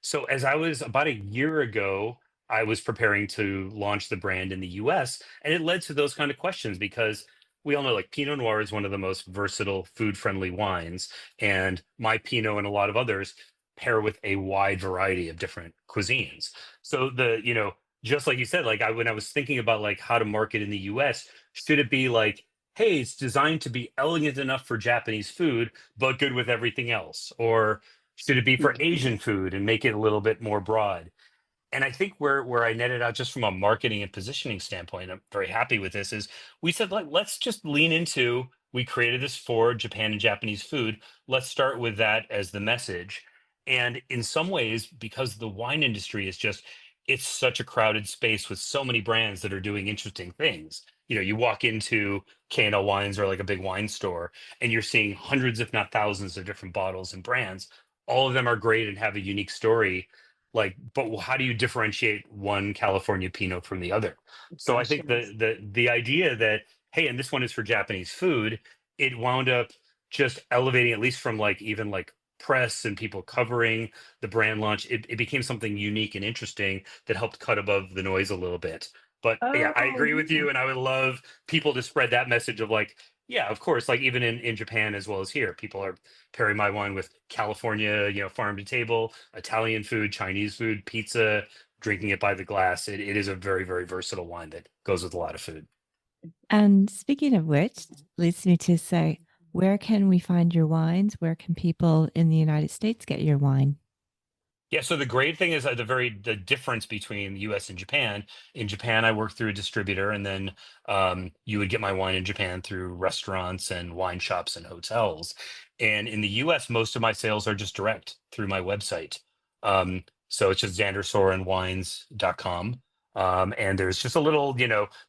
So as I was about a year ago, I was preparing to launch the brand in the US, and it led to those kind of questions because we all know, like, Pinot Noir is one of the most versatile food friendly wines, and my Pinot and a lot of others pair with a wide variety of different cuisines. So just like you said, like when I was thinking about like how to market in the US, should it be like, hey, it's designed to be elegant enough for Japanese food, but good with everything else? Or should it be for Mhm. Asian food and make it a little bit more broad? And I think where I netted out just from a marketing and positioning standpoint, I'm very happy with this, is we said, like, let's just lean into we created this for Japan and Japanese food. Let's start with that as the message. And in some ways, because the wine industry is just, it's such a crowded space with so many brands that are doing interesting things. You walk into K&L Wines or like a big wine store, and you're seeing hundreds, if not thousands, of different bottles and brands. All of them are great and have a unique story. Like, but how do you differentiate one California Pinot from the other? So I Gosh, think yes. the idea that, hey, and this one is for Japanese food, it wound up just elevating, at least from like even like press and people covering the brand launch. It became something unique and interesting that helped cut above the noise a little bit. But yeah, I Oh, agree with yeah. you, and I would love people to spread that message of like, yeah, of course, like even in Japan as well as here, people are pairing my wine with California, farm to table, Italian food, Chinese food, pizza, drinking it by the glass. It is a very, very versatile wine that goes with a lot of food. And speaking of which, leads me to say, where can we find your wines? Where can people in the United States get your wine? Yeah, so the great thing is the difference between the US and Japan. In Japan, I worked through a distributor, and then you would get my wine in Japan through restaurants and wine shops and hotels. And in the US, most of my sales are just direct through my website. So it's just xandersorenwines.com. And there's just a little,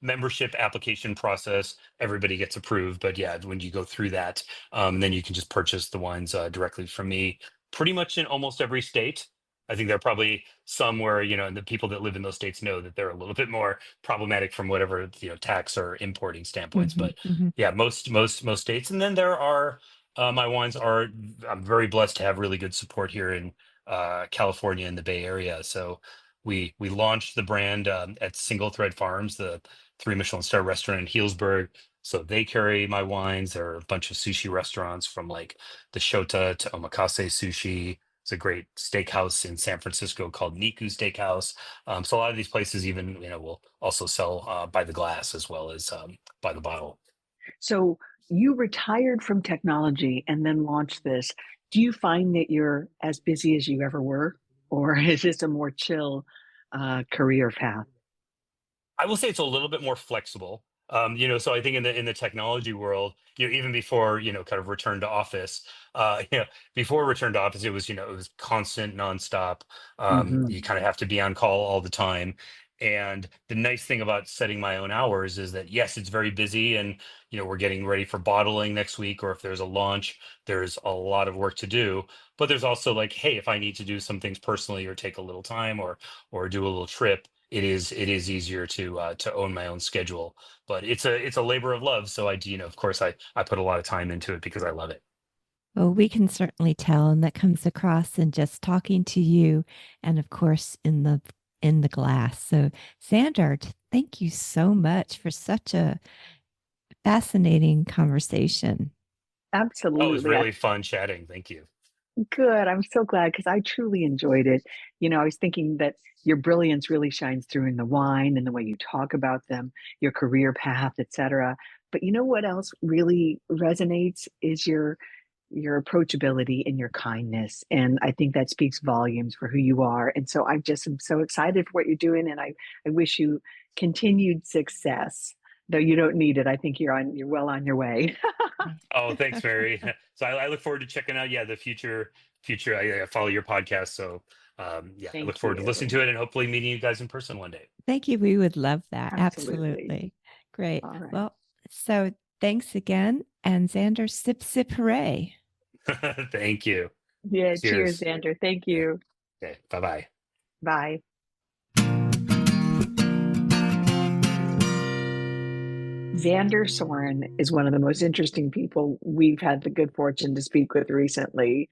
membership application process. Everybody gets approved, but yeah, when you go through that, then you can just purchase the wines directly from me, pretty much in almost every state. I think there are probably some where, and the people that live in those states know that they're a little bit more problematic from whatever, tax or importing standpoints. Hmm. But Hmm. yeah, most states. And then there are, my wines are, I'm very blessed to have really good support here in California and the Bay Area. So we launched the brand at Single Thread Farms, the 3 Michelin star restaurant in Healdsburg. So they carry my wines. There are a bunch of sushi restaurants from like the Shota to Omakase Sushi. It's a great steakhouse in San Francisco called Niku Steakhouse. So a lot of these places even, will also sell by the glass as well as by the bottle. So you retired from technology and then launched this. Do you find that you're as busy as you ever were, or is this a more chill career path? I will say it's a little bit more flexible. So I think in the technology world, even before, kind of return to office, before return to office, it was constant, nonstop. Hmm. You kind of have to be on call all the time. And the nice thing about setting my own hours is that yes, it's very busy, and we're getting ready for bottling next week, or if there's a launch, there's a lot of work to do. But there's also like, hey, if I need to do some things personally or take a little time or do a little trip, it is easier to own my own schedule. But it's a labor of love. So I do, of course, I put a lot of time into it because I love it. Well, we can certainly tell, and that comes across in just talking to you, and of course in the glass. So, Xander, thank you so much for such a fascinating conversation. Oh, it was Absolutely. really fun chatting. Thank you. Good. I'm so glad because I truly enjoyed it. I was thinking that your brilliance really shines through in the wine and the way you talk about them, your career path, etc. But you know what else really resonates is your approachability and your kindness. And I think that speaks volumes for who you are. And so I just am so excited for what you're doing. And I wish you continued success. Though you don't need it. I think you're well on your way. Oh, thanks, Mary. So I look forward to checking out, yeah, the future. I follow your podcast. So yeah, I look Thank forward to listening you. to it and hopefully meeting you guys in person one day. Thank you. We would love that. Absolutely. Absolutely. Great. All right. Well, so thanks again. And Xander, sip, sip, hooray. Thank you. Yeah, cheers, Cheers. Xander. Thank Yeah. you. Okay. Bye bye. Bye. Xander Soren is one of the most interesting people we've had the good fortune to speak with recently.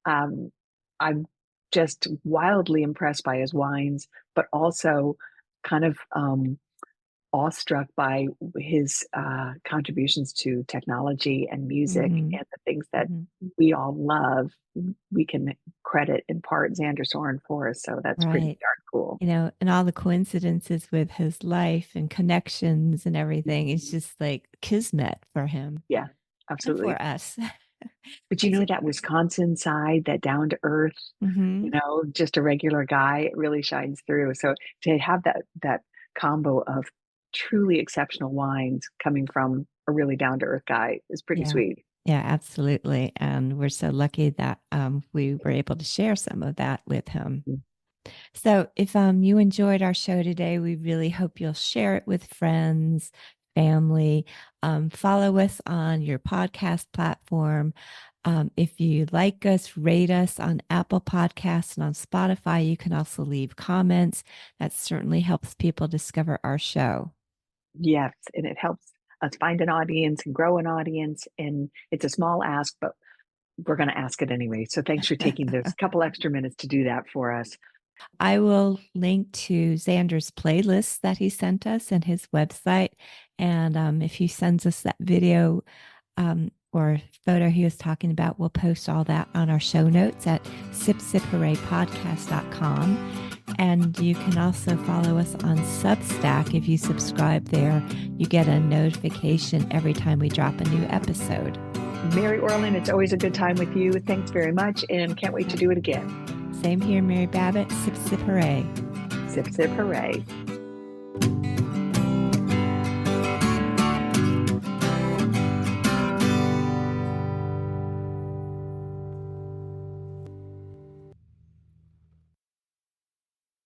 Um, I'm just wildly impressed by his wines, but also kind of awestruck by his contributions to technology and music Hmm. and the things that Hmm. we all love. We can credit in part Xander Soren for us, so that's pretty Right. darn cool. And all the coincidences with his life and connections and everything. It's just like kismet for him Yeah, and absolutely. for us. But It's, that Wisconsin side, that down to earth, mhm. just a regular guy, it really shines through. So to have that combo of truly exceptional wines coming from a really down-to-earth guy. It's pretty Yeah. sweet. Yeah, absolutely. And we're so lucky that we were able to share some of that with him. Mm. So if you enjoyed our show today, we really hope you'll share it with friends, family. Follow us on your podcast platform. If you like us, rate us on Apple Podcasts and on Spotify. You can also leave comments. That certainly helps people discover our show. Yes, and it helps us find an audience and grow an audience. And it's a small ask, but we're going to ask it anyway. So thanks for taking those couple extra minutes to do that for us. I will link to Xander's playlist that he sent us and his website. And if he sends us that video or photo he was talking about, we'll post all that on our show notes at sipsiphooraipodcast.com. And you can also follow us on Substack. If you subscribe there, you get a notification every time we drop a new episode. Mary Orlin, it's always a good time with you. Thanks very much, and can't wait to do it again. Same here, Mary Babbitt. Sip, sip, hooray. Sip, sip, hooray.